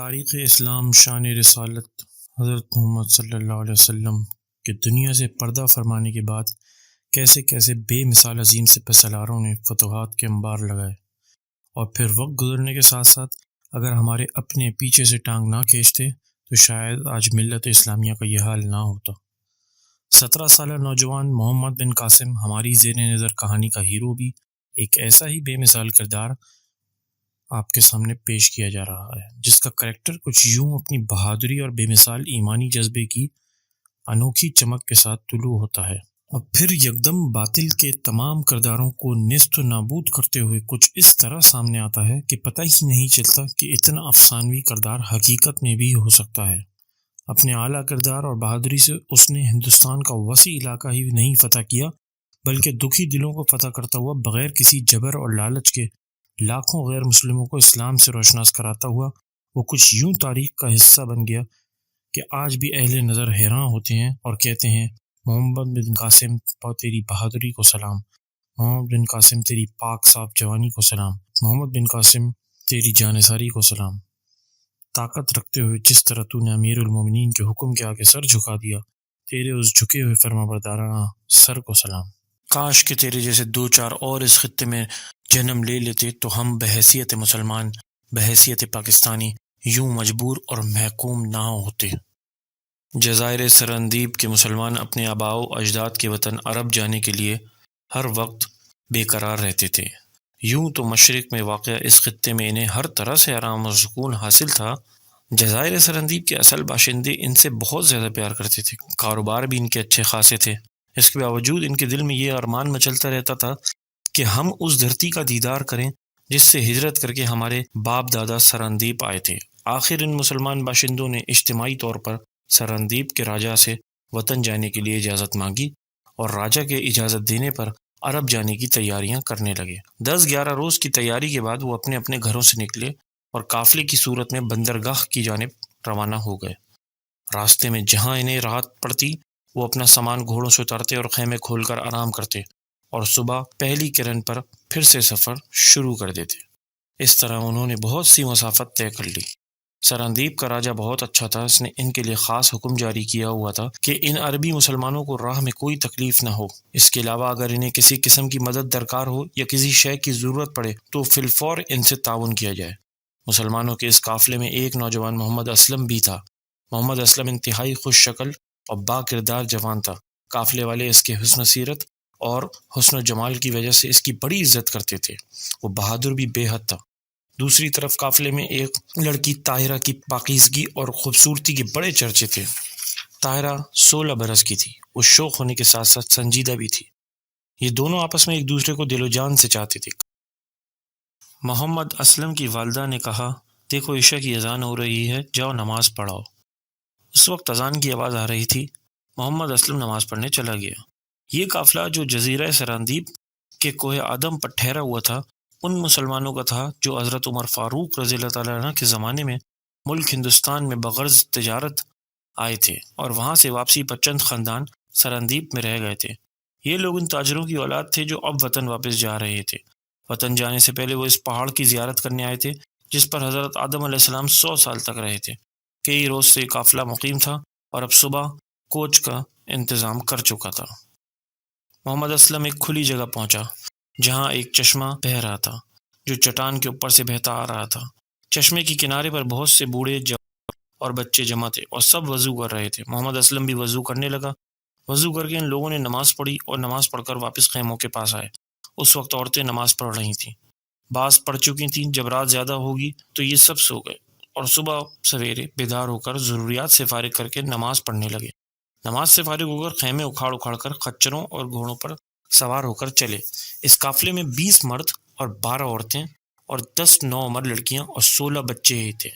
تاریخ اسلام شان رسالت حضرت محمد صلی اللہ علیہ وسلم کے دنیا سے پردہ فرمانے کے بعد کیسے کیسے بے مثال عظیم سپہسالاروں نے فتوحات کے انبار لگائے، اور پھر وقت گزرنے کے ساتھ ساتھ اگر ہمارے اپنے پیچھے سے ٹانگ نہ کھینچتے تو شاید آج ملت اسلامیہ کا یہ حال نہ ہوتا۔ 17 سالہ نوجوان محمد بن قاسم ہماری زیر نظر کہانی کا ہیرو بھی ایک ایسا ہی بے مثال کردار آپ کے سامنے پیش کیا جا رہا ہے، جس کا کریکٹر کچھ یوں اپنی بہادری اور بے مثال ایمانی جذبے کی انوکھی چمک کے ساتھ طلوع ہوتا ہے، اور پھر یکدم باطل کے تمام کرداروں کو نیست و نابود کرتے ہوئے کچھ اس طرح سامنے آتا ہے کہ پتہ ہی نہیں چلتا کہ اتنا افسانوی کردار حقیقت میں بھی ہو سکتا ہے۔ اپنے اعلیٰ کردار اور بہادری سے اس نے ہندوستان کا وسیع علاقہ ہی نہیں فتح کیا، بلکہ دکھی دلوں کو فتح کرتا ہوا بغیر کسی جبر اور لالچ کے لاکھوں غیر مسلموں کو اسلام سے روشناس کراتا ہوا وہ کچھ یوں تاریخ کا حصہ بن گیا کہ آج بھی اہل نظر حیران ہوتے ہیں اور کہتے ہیں، محمد بن قاسم تیری بہادری کو سلام، محمد بن قاسم تیری پاک صاف جوانی کو سلام، محمد بن قاسم تیری جانثاری کو سلام۔ طاقت رکھتے ہوئے جس طرح تو نے امیر المومنین کے حکم کے آگے سر جھکا دیا، تیرے اس جھکے ہوئے فرما بردارانہ سر کو سلام۔ کاش کہ تیرے جیسے دو چار اور اس خطے میں جنم لے لیتے تو ہم بحیثیت مسلمان، بحیثیت پاکستانی یوں مجبور اور محکوم نہ ہوتے۔ جزائر سرندیب کے مسلمان اپنے آباء و اجداد کے وطن عرب جانے کے لیے ہر وقت بے قرار رہتے تھے۔ یوں تو مشرق میں واقع اس خطے میں انہیں ہر طرح سے آرام و سکون حاصل تھا۔ جزائر سرندیب کے اصل باشندے ان سے بہت زیادہ پیار کرتے تھے، کاروبار بھی ان کے اچھے خاصے تھے۔ اس کے باوجود ان کے دل میں یہ ارمان مچلتا رہتا تھا کہ ہم اس دھرتی کا دیدار کریں جس سے ہجرت کر کے ہمارے باپ دادا سرندیب آئے تھے۔ آخر ان مسلمان باشندوں نے اجتماعی طور پر سرندیب کے راجا سے وطن جانے کے لیے اجازت مانگی، اور راجا کے اجازت دینے پر عرب جانے کی تیاریاں کرنے لگے۔ 10-11 روز کی تیاری کے بعد وہ اپنے اپنے گھروں سے نکلے اور قافلے کی صورت میں بندرگاہ کی جانب روانہ ہو گئے۔ راستے میں جہاں انہیں راحت پڑتی وہ اپنا سامان گھوڑوں سے اتارتے اور خیمے کھول کر آرام کرتے، اور صبح پہلی کرن پر پھر سے سفر شروع کر دیتے۔ اس طرح انہوں نے بہت سی مسافت طے کر لی۔ سرندیب کا راجا بہت اچھا تھا، اس نے ان کے لیے خاص حکم جاری کیا ہوا تھا کہ ان عربی مسلمانوں کو راہ میں کوئی تکلیف نہ ہو۔ اس کے علاوہ اگر انہیں کسی قسم کی مدد درکار ہو یا کسی شے کی ضرورت پڑے تو فی الفور ان سے تعاون کیا جائے۔ مسلمانوں کے اس قافلے میں ایک نوجوان محمد اسلم بھی تھا۔ محمد اسلم انتہائی خوش شکل اور با کردار جوان تھا۔ قافلے والے اس کے حسن سیرت اور حسن و جمال کی وجہ سے اس کی بڑی عزت کرتے تھے۔ وہ بہادر بھی بے حد تھا۔ دوسری طرف قافلے میں ایک لڑکی طاہرہ کی پاکیزگی اور خوبصورتی کے بڑے چرچے تھے۔ طاہرہ 16 برس کی تھی۔ وہ شوخ ہونے کے ساتھ ساتھ سنجیدہ بھی تھی۔ یہ دونوں آپس میں ایک دوسرے کو دل و جان سے چاہتے تھے۔ محمد اسلم کی والدہ نے کہا، دیکھو عشاء کی اذان ہو رہی ہے، جاؤ نماز پڑھاؤ۔ اس وقت اذان کی آواز آ رہی تھی۔ محمد اسلم نماز پڑھنے چلا گیا۔ یہ قافلہ جو جزیرہ سرندیب کے کوہ آدم پر ٹھہرا ہوا تھا ان مسلمانوں کا تھا جو حضرت عمر فاروق رضی اللہ تعالیٰ عنہ کے زمانے میں ملک ہندوستان میں بغرض تجارت آئے تھے، اور وہاں سے واپسی پر چند خاندان سرندیب میں رہ گئے تھے۔ یہ لوگ ان تاجروں کی اولاد تھے جو اب وطن واپس جا رہے تھے۔ وطن جانے سے پہلے وہ اس پہاڑ کی زیارت کرنے آئے تھے جس پر حضرت آدم علیہ السلام 100 سال تک رہے تھے۔ کئی روز سے قافلہ مقیم تھا اور اب صبح کوچ کا انتظام کر چکا تھا۔ محمد اسلم ایک کھلی جگہ پہنچا جہاں ایک چشمہ بہہ رہا تھا جو چٹان کے اوپر سے بہتا آ رہا تھا۔ چشمے کے کنارے پر بہت سے بوڑھے اور بچے جمع تھے اور سب وضو کر رہے تھے۔ محمد اسلم بھی وضو کرنے لگا۔ وضو کر کے ان لوگوں نے نماز پڑھی اور نماز پڑھ کر واپس خیموں کے پاس آئے۔ اس وقت عورتیں نماز پڑھ رہی تھیں۔ بعض پڑھ چکی تھیں۔ جب رات زیادہ ہوگی تو یہ سب سو گئے اور صبح سویرے بیدار ہو کر ضروریات سے فارغ کر کے نماز پڑھنے لگے۔ نماز سے فارغ ہو کر خیمے اکھاڑ کر خچروں اور گھوڑوں پر سوار ہو کر چلے۔ اس قافلے میں 20 مرد اور 12 عورتیں اور 10 نوعمر لڑکیاں اور 16 بچے ہی تھے۔